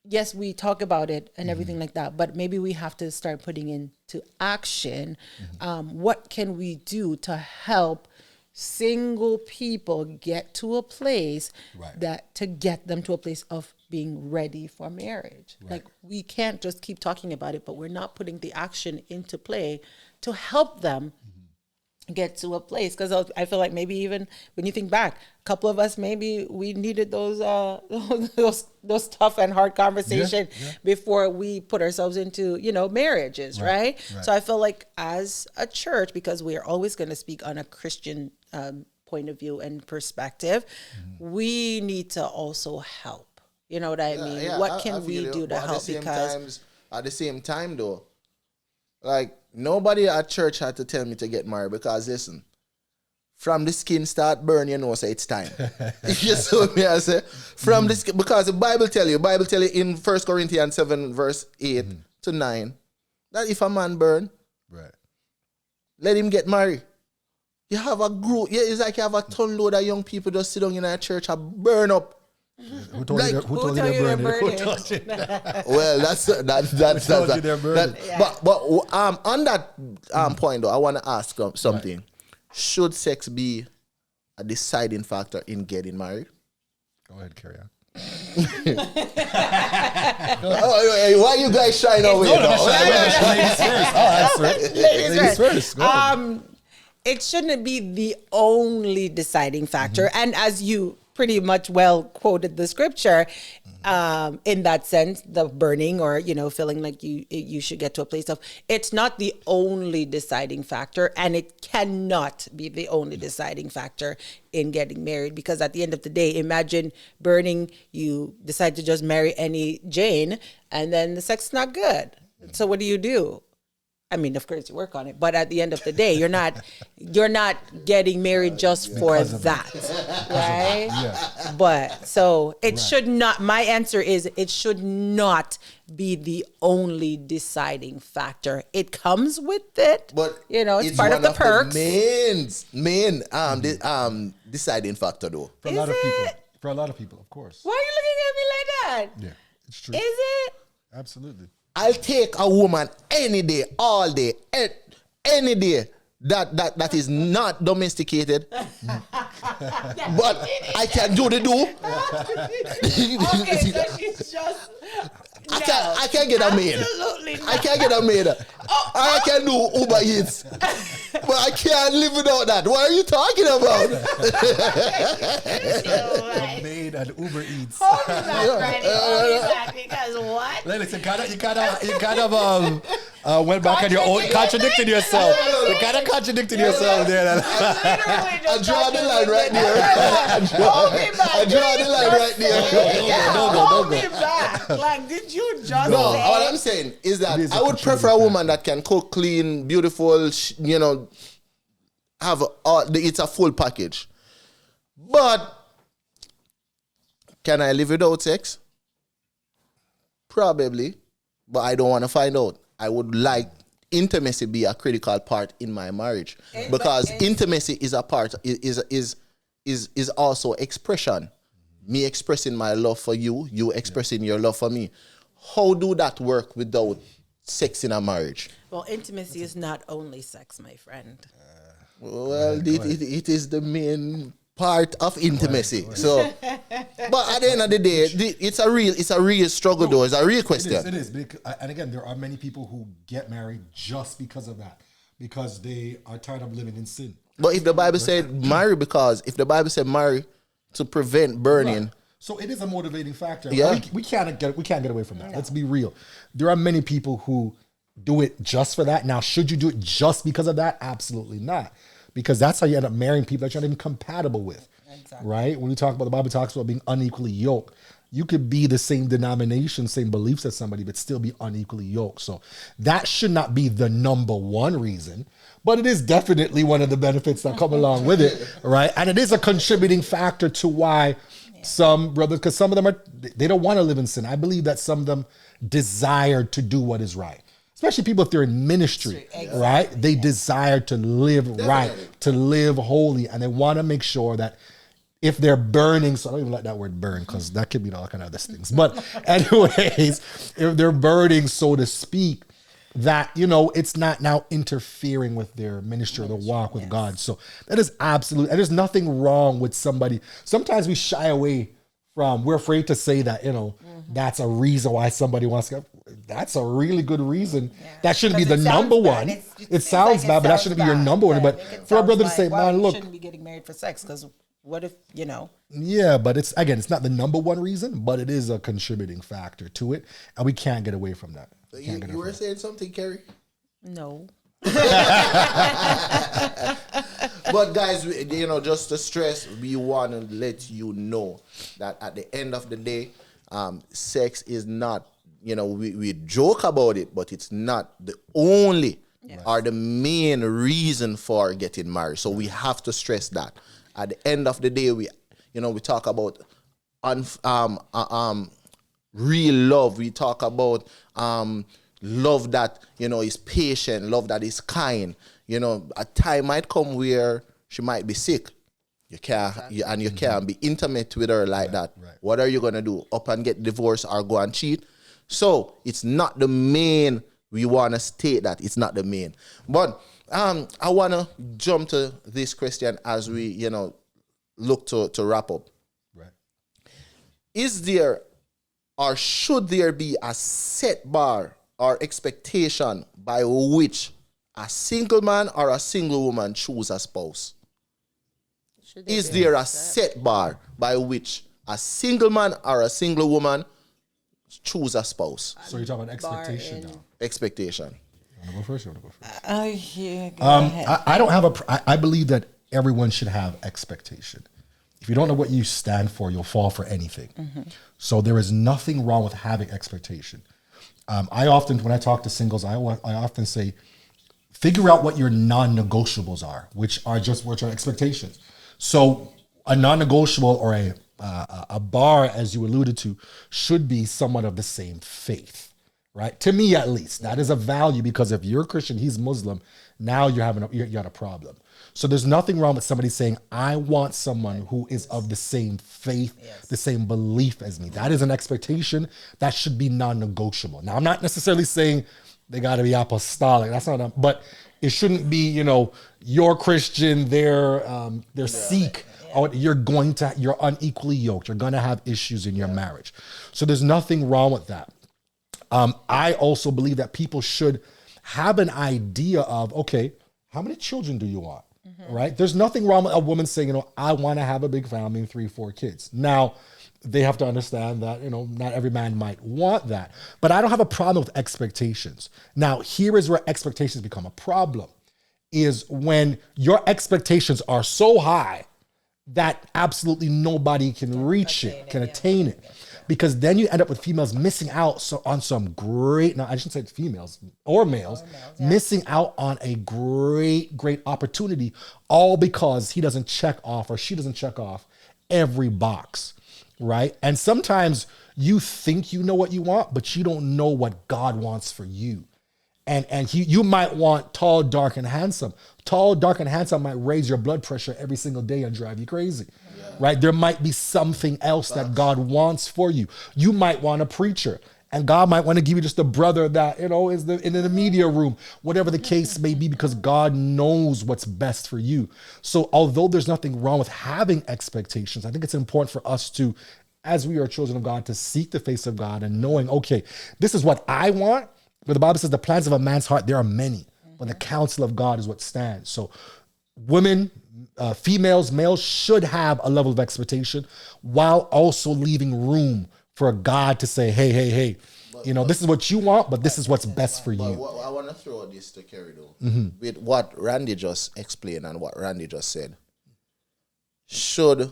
yes, we talk about it and everything like that, but maybe we have to start putting into action. What can we do to help single people get to a place Right. to get them to a place of being ready for marriage? Like, we can't just keep talking about it, but we're not putting the action into play to help them get to a place. Because I feel like maybe even when you think back, a couple of us, maybe we needed those those tough and hard conversations before we put ourselves into marriages, right? So I feel like as a church, because we are always going to speak on a Christian point of view and perspective, we need to also help. You know what I mean? Yeah, What I can we feel you. do to But help? Because at the same time though, like nobody at church had to tell me to get married, because listen, from the skin start burn, say it's time. You see what I say? From the skin, because the Bible tell you in 1 Corinthians 7 verse 8 to 9 that if a man burn, Right. let him get married. You have a group, it's like you have a ton load of young people just sit down in a church and burn up. Who told Like, you who told you they're burning? Well, that's told you they're burning? But on that point though, I want to ask something. Should sex be a deciding factor in getting married? Go ahead, carry on. Why you guys shying away? Ladies first. Go ahead. It shouldn't be the only deciding factor. And as you pretty much well quoted the scripture, in that sense, the burning or, feeling like you should get to a place of, it's not the only deciding factor, and it cannot be the only deciding factor in getting married. Because at the end of the day, imagine burning, you decide to just marry any Jane, and then the sex is not good. So what do? I mean, of course you work on it, but at the end of the day, you're not getting married just for that, right? Yeah. But so it should not. My answer is it should not be the only deciding factor. It comes with it, But it's part of the perks. main deciding factor though. For a lot of people. For a lot of people, of course. Why are you looking at me like that? Yeah, it's true. Is it? Absolutely. I'll take a woman any day, all day, any day that is not domesticated. But I can do the do. Okay, so she's just. I can't get a maid. Absolutely not. I can't get a maid. I can do Uber Eats. But I can't live without that. What are you talking about? A maid and Uber Eats. Hold me back, Randy. Hold me back, because what? Listen, you kind of went back on your own, contradicted yourself. You kind of contradicted yourself there. I draw the line right there. I draw the line right there. Hold me back. Like, did you just No, say? what I'm saying is that It is a I would prefer a contributing woman that can cook, clean, beautiful, have it's a full package. But can I live without sex? Probably, but I don't want to find out. I would like intimacy be a critical part in my marriage, because intimacy is a part is also expression. Me expressing my love for you, you expressing your love for me. How do that work without sex in a marriage? Well, intimacy is not only sex, my friend. Well, it is the main part of intimacy. So, but at the end of the day, it's a real struggle, though. It's a real question. It is. And again, there are many people who get married just because of that, because they are tired of living in sin. But if the Bible said marry, to prevent burning. Right. So it is a motivating factor. Yeah. We can't get away from that. Let's be real. There are many people who do it just for that. Now, should you do it just because of that? Absolutely not. Because that's how you end up marrying people that you're not even compatible with. Exactly. Right? When we talk about, the Bible talks about being unequally yoked. You could be the same denomination, same beliefs as somebody, but still be unequally yoked. So that should not be the number one reason, but it is definitely one of the benefits that come along with it, right? And it is a contributing factor to why some brothers, because some of them they don't want to live in sin. I believe that some of them desire to do what is right. Especially people if they're in ministry, right? They desire to live right, to live holy, and they want to make sure that if they're burning, so I don't even like that word burn, because that could mean all kind of other things. But anyways, if they're burning, so to speak, that, it's not now interfering with their ministry or the walk with God. So that is absolute, and there's nothing wrong with somebody. Sometimes we shy away from, we're afraid to say that, that's a reason why somebody wants to go. That's a really good reason. Yeah. That shouldn't be the number one. It sounds bad, but that shouldn't be your number one. But for a brother to say, man, look, shouldn't be getting married for sex, because what if, Yeah, but it's not the number one reason, but it is a contributing factor to it, and we can't get away from that. You were saying something, Kerry? No. But guys, just to stress, we want to let you know that at the end of the day, sex is not, we joke about it, but it's not the only or the main reason for getting married. So we have to stress that. At the end of the day, we talk about real love. We talk about love that is patient, love that is kind. A time might come where she might be sick. You can't be intimate with her like that. Right. What are you gonna do? Up and get divorced or go and cheat? So it's not the main. We wanna state that it's not the main. But I wanna jump to this question as we look to wrap up. Right. Is there or should there be a set bar or expectation by which a single man or a single woman choose a spouse? Is there a set bar by which a single man or a single woman choose a spouse? So you're talking about expectation now. Expectation. You want to go first? You want to go first? I don't have I believe that everyone should have expectation. If you don't know what you stand for, you'll fall for anything. Mm-hmm. So there is nothing wrong with having expectation. I often, when I talk to singles, I often say, figure out what your non-negotiables are, which are expectations. So a non-negotiable or a bar, as you alluded to, should be somewhat of the same faith, right? To me, at least, that is a value, because if you're Christian, he's Muslim, now you got a problem. So there's nothing wrong with somebody saying, I want someone who is of the same faith, the same belief as me. That is an expectation that should be non-negotiable. Now, I'm not necessarily saying they got to be apostolic. That's not, but it shouldn't be, you're Christian, they're Sikh. Or you're unequally yoked. You're going to have issues in your marriage. So there's nothing wrong with that. I also believe that people should have an idea of, okay, how many children do you want? Mm-hmm. Right? There's nothing wrong with a woman saying, I want to have a big family and 3-4 kids. Now, they have to understand that, not every man might want that. But I don't have a problem with expectations. Now, here is where expectations become a problem, is when your expectations are so high that absolutely nobody can reach it, can attain it. Because then you end up with females missing out on some great, no, I shouldn't say females or males, missing out on a great opportunity, all because he doesn't check off or she doesn't check off every box, right? And sometimes you think you know what you want, but you don't know what God wants for you. And you might want tall, dark, and handsome. Tall, dark, and handsome might raise your blood pressure every single day and drive you crazy. Right? There might be something else that God wants for you. You might want a preacher. And God might want to give you just a brother that, is in the media room, whatever the case may be, because God knows what's best for you. So although there's nothing wrong with having expectations, I think it's important for us to, as we are children of God, to seek the face of God and knowing, okay, this is what I want. But the Bible says the plans of a man's heart, there are many, but the counsel of God is what stands. So women, females, males should have a level of expectation while also leaving room for God to say, hey, this is what you want, but this is what's best for you. I want to throw this to Kerry, though. With what Randy just explained and what Randy just said. Should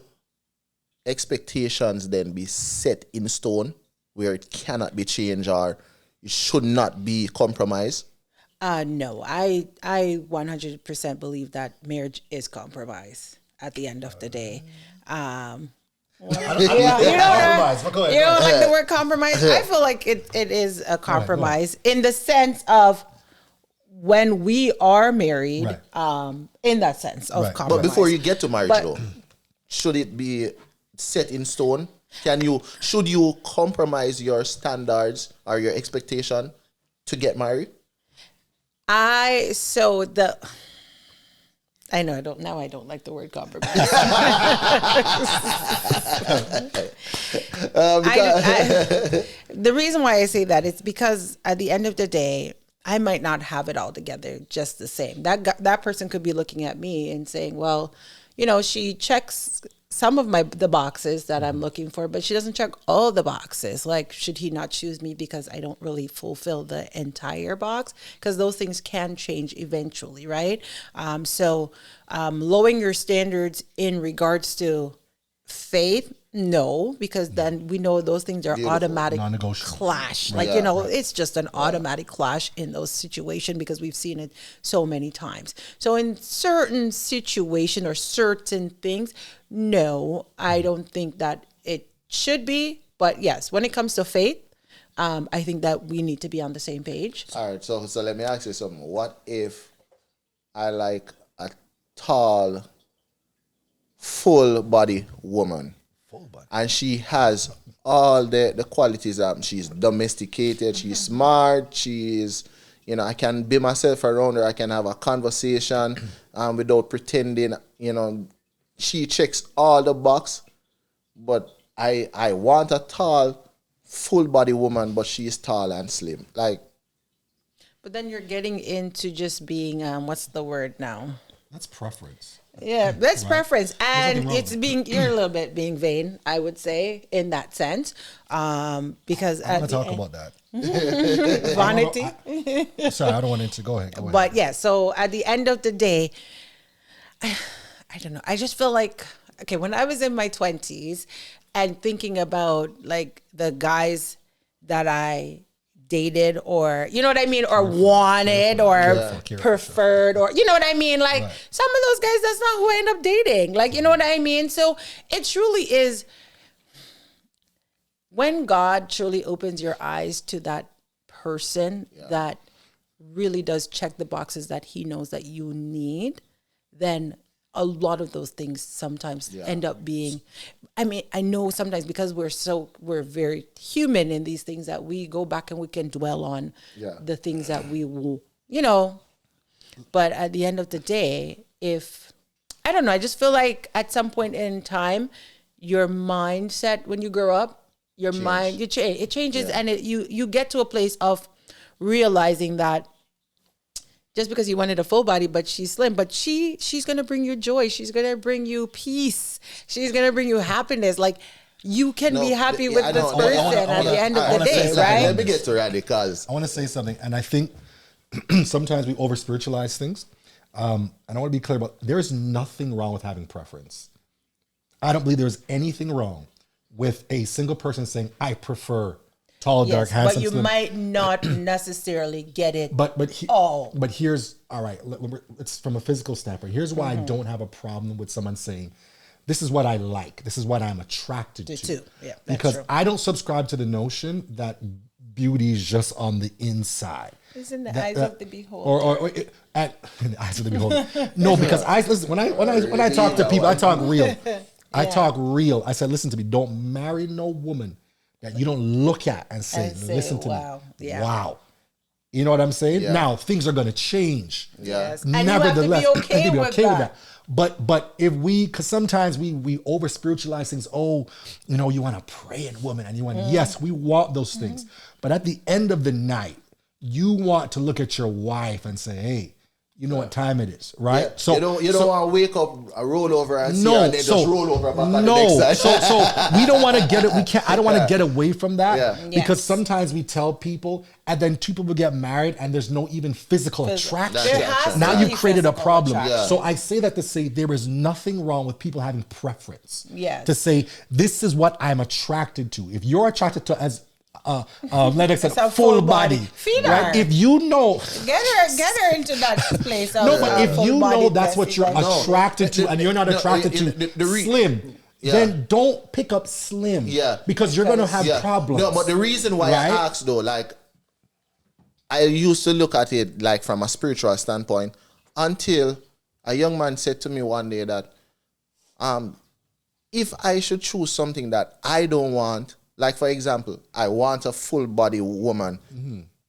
expectations then be set in stone where it cannot be changed, or it should not be compromised? No, I 100% believe that marriage is compromise at the end of the day. You don't like the word compromise? I feel like it is a compromise in the sense of when we are married, in that sense of compromise. But before you get to marriage, though, should it be set in stone? Should you compromise your standards or your expectation to get married? I don't like the word compromise. The reason why I say that is because at the end of the day, I might not have it all together just the same. That person could be looking at me and saying, well, she checks some of the boxes that I'm looking for, but she doesn't check all the boxes. Like, should he not choose me because I don't really fulfill the entire box? Because those things can change eventually, right? So lowering your standards in regards to faith, no, because then we know those things are automatic clash. Like, it's just an automatic clash in those situations because we've seen it so many times. So in certain situation or certain things, no, I don't think that it should be. But yes, when it comes to faith, I think that we need to be on the same page. All right, so let me ask you something. What if I like a tall, full body woman? And she has all the qualities. She's domesticated, she's smart, she's, I can be myself around her, I can have a conversation without pretending, she checks all the box, but I want a tall, full body woman, but she's tall and slim. Like, but then you're getting into just being, what's the word now? That's preference. Yeah, that's preference, and you're a little bit being vain, I would say, in that sense, because I want to talk about that. Vanity. Sorry, I don't want to go ahead. But yeah, so at the end of the day, I don't know. I just feel like, okay, when I was in my 20s and thinking about like the guys that I dated, or you know what I mean, or wanted, or preferred, or you know what I mean, like some of those guys, that's not who I end up dating, like, you know what I mean. So it truly is when God truly opens your eyes to that person that really does check the boxes that he knows that you need, then a lot of those things sometimes end up being, I mean, I know sometimes because we're very human in these things that we go back and we can dwell on the things that we will, but at the end of the day, I don't know, I just feel like at some point in time, your mindset, when you grow up, it changes, and you get to a place of realizing that just because you wanted a full body, but she's slim, but she's going to bring you joy. She's going to bring you peace. She's going to bring you happiness. Like, you can be happy with this person at the end of the day, right? Let me get to radicals. I want to say something, and I think sometimes we over-spiritualize things. And I want to be clear about, there's nothing wrong with having preference. I don't believe there's anything wrong with a single person saying, I prefer tall, dark, handsome, but you slim. might not necessarily get it. But here's all right. It's from a physical standpoint. Here's why I don't have a problem with someone saying, "This is what I like. This is what I'm attracted to." Yeah, because true. I don't subscribe to the notion that beauty is just on the inside. It's in the eyes of the beholder. In the eyes of the beholder. No, because listen, when I talk to people, I talk real. I talk real. I said, listen to me. Don't marry no woman that you don't look at and say listen to me. Yeah. Wow. You know what I'm saying? Yeah. Now things are going to change. Yes. Nevertheless, and you have to be okay with that. But if because sometimes we over spiritualize things. Oh, you want a praying woman, and you want yes, we want those things. But at the end of the night, you want to look at your wife and say, hey, you know what time it is, right? Yeah. So you don't want to wake up, roll over, and see her, and then just roll over back on the next side. So we don't want to get it. We can't. I don't want to get away from that because Yes. sometimes we tell people, and then two people get married, and there's no even physical attraction. There has Now to you be created a physical problem. attraction. So I say that to say there is nothing wrong with people having preference. Yes. To say this is what I'm attracted to. If you're attracted to as Lennox said, It's a full full body. body. Feed right? her. If you know, Get her into that place. no, but if you know that's what you're attracted. attracted to, and you're not attracted to slim, then don't pick up slim. Yeah. Because you're going to have problems. No, but the reason why I asked though, like, I used to look at it like from a spiritual standpoint until a young man said to me one day that, if I should choose something that I don't want, like for example, I want a full body woman,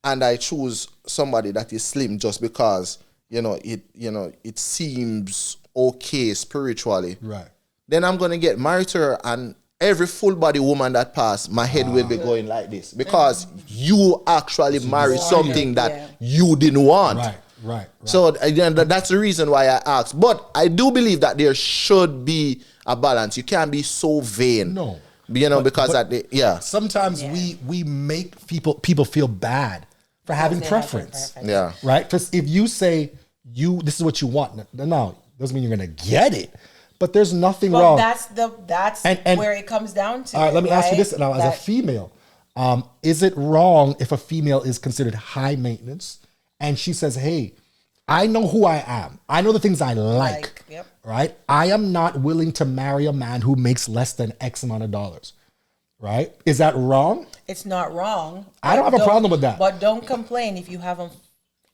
and I choose somebody that is slim just because it seems okay spiritually. Right. Then I'm gonna get married to her, and every full body woman that pass, my head will be going like this because you actually married something that you didn't want. Right. So again, that's the reason why I asked. But I do believe that there should be a balance. You can't be so vain. No. Because sometimes we make people feel bad for having preference. Yeah. Right? Because if you say this is what you want, no, doesn't mean you're gonna get it. But there's nothing wrong. That's where it comes down to. All right, let me ask you this now, as a female. Is it wrong if a female is considered high maintenance and she says, hey, I know who I am. I know the things I like. Yep. Right? I am not willing to marry a man who makes less than X amount of dollars. Right? Is that wrong? It's not wrong. I don't have a problem with that. But don't complain if you haven't.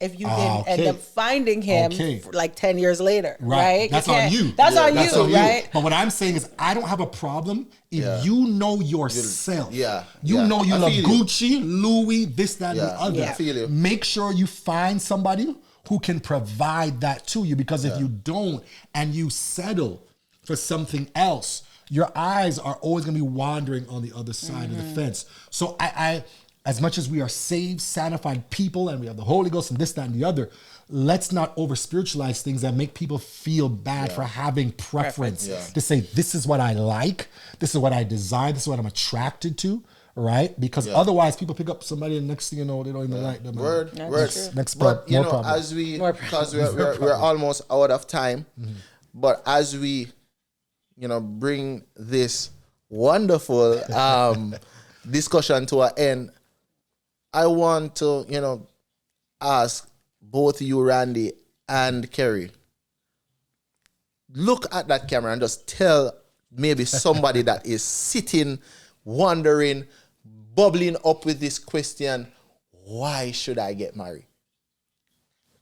If you didn't end up finding him like 10 years later, right? That's on you. That's on you, right? But what I'm saying is I don't have a problem if you know yourself. You know you love Gucci, Louis, this, that, and the other. I feel you. Make sure you find somebody who can provide that to you, because if you don't and you settle for something else, your eyes are always going to be wandering on the other side of the fence. So I as much as we are saved, sanctified people, and we have the Holy Ghost and this, that, and the other, let's not over spiritualize things that make people feel bad for having preference. To say, this is what I like, this is what I desire, this is what I'm attracted to, right? Because otherwise people pick up somebody and next thing you know, they don't even like them. Word. Next but more problem. As because we're almost out of time, but as we, bring this wonderful discussion to an end, I want to, ask both you, Randy and Kerry, look at that camera and just tell maybe somebody that is sitting, wondering, bubbling up with this question, why should I get married?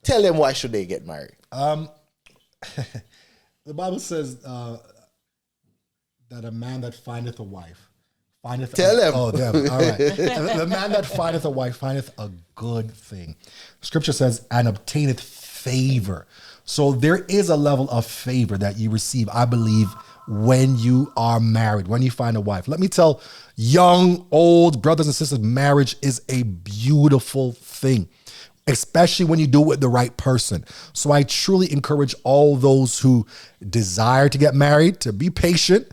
Tell them why should they get married. The Bible says that a man that findeth a wife findeth Tell him. Oh, damn. All right. The man that findeth a wife findeth a good thing. Scripture says, and obtaineth favor. So there is a level of favor that you receive, I believe, when you are married, when you find a wife. Let me tell young, old brothers and sisters, marriage is a beautiful thing, especially when you do it with the right person. So I truly encourage all those who desire to get married to be patient.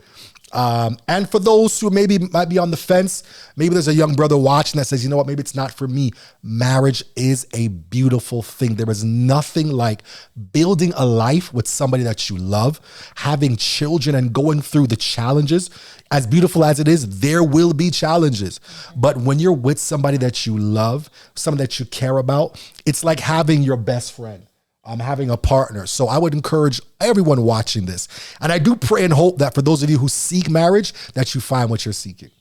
And for those who might be on the fence, maybe there's a young brother watching that says, you know what, maybe it's not for me. Marriage is a beautiful thing. There is nothing like building a life with somebody that you love, having children and going through the challenges. As beautiful as it is, there will be challenges. But when you're with somebody that you love, somebody that you care about, it's like having your best friend. I'm having a partner. So I would encourage everyone watching this. And I do pray and hope that for those of you who seek marriage, that you find what you're seeking.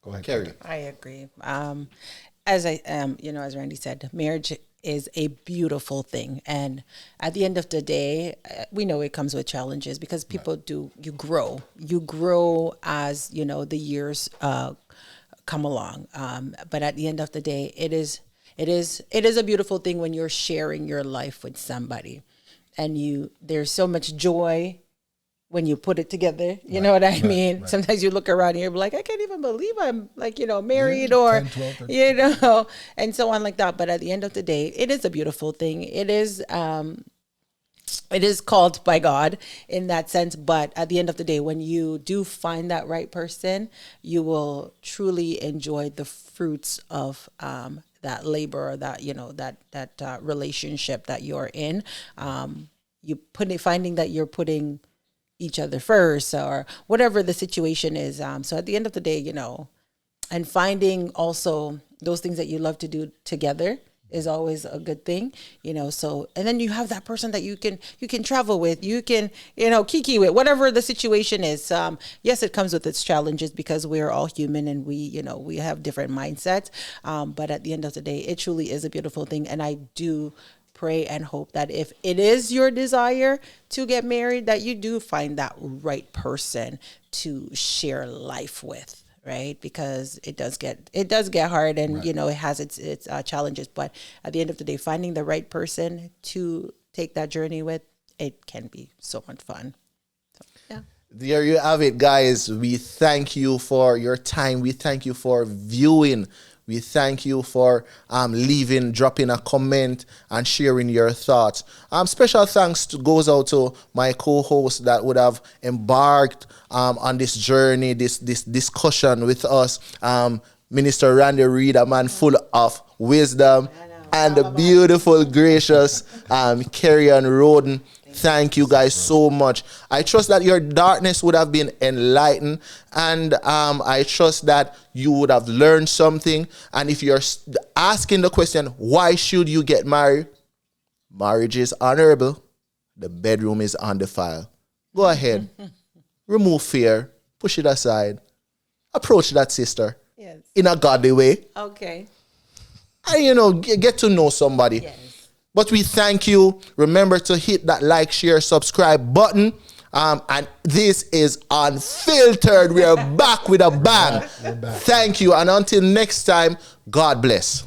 Go ahead, Kerry. I agree. as as Randy said, marriage is a beautiful thing, and at the end of the day, we know it comes with challenges because people you grow as the years come along. But at the end of the day, it is a beautiful thing when you're sharing your life with somebody, and there's so much joy when you put it together, you know what I mean? Right. Sometimes you look around and you're like, I can't even believe I'm married, or, 10, 12, 13. And so on like that. But at the end of the day, it is a beautiful thing. It is called by God in that sense. But at the end of the day, when you do find that right person, you will truly enjoy the fruits of, that labor, or that, that relationship that you're in. Finding that you're putting each other first, or whatever the situation is. So at the end of the day, and finding also those things that you love to do together is always a good thing, so, and then you have that person that you can travel with, you can, kiki with, whatever the situation is. Yes, it comes with its challenges because we're all human and we have different mindsets. But at the end of the day, it truly is a beautiful thing. And I do pray and hope that if it is your desire to get married, that you do find that right person to share life with, right? Because it does get hard, and it has its challenges. But at the end of the day, finding the right person to take that journey with, it can be so much fun. So, yeah. There you have it, guys. We thank you for your time. We thank you for viewing. We thank you for dropping a comment and sharing your thoughts. Special thanks goes out to my co-host that would have embarked on this journey, this discussion with us. Minister Randy Reed, a man full of wisdom, and the beautiful, gracious Carrie-Ann Roden. Thank you guys so much. I trust that your darkness would have been enlightened, and I trust that you would have learned something. And if you're asking the question, why should you get married? Marriage is honorable. The bedroom is undefiled. Go ahead. Remove fear. Push it aside. Approach that sister in a godly way. Okay. And, get to know somebody. Yes. But we thank you. Remember to hit that like, share, subscribe button. And this is Unfiltered. We are back with a bang. Thank you. And until next time, God bless.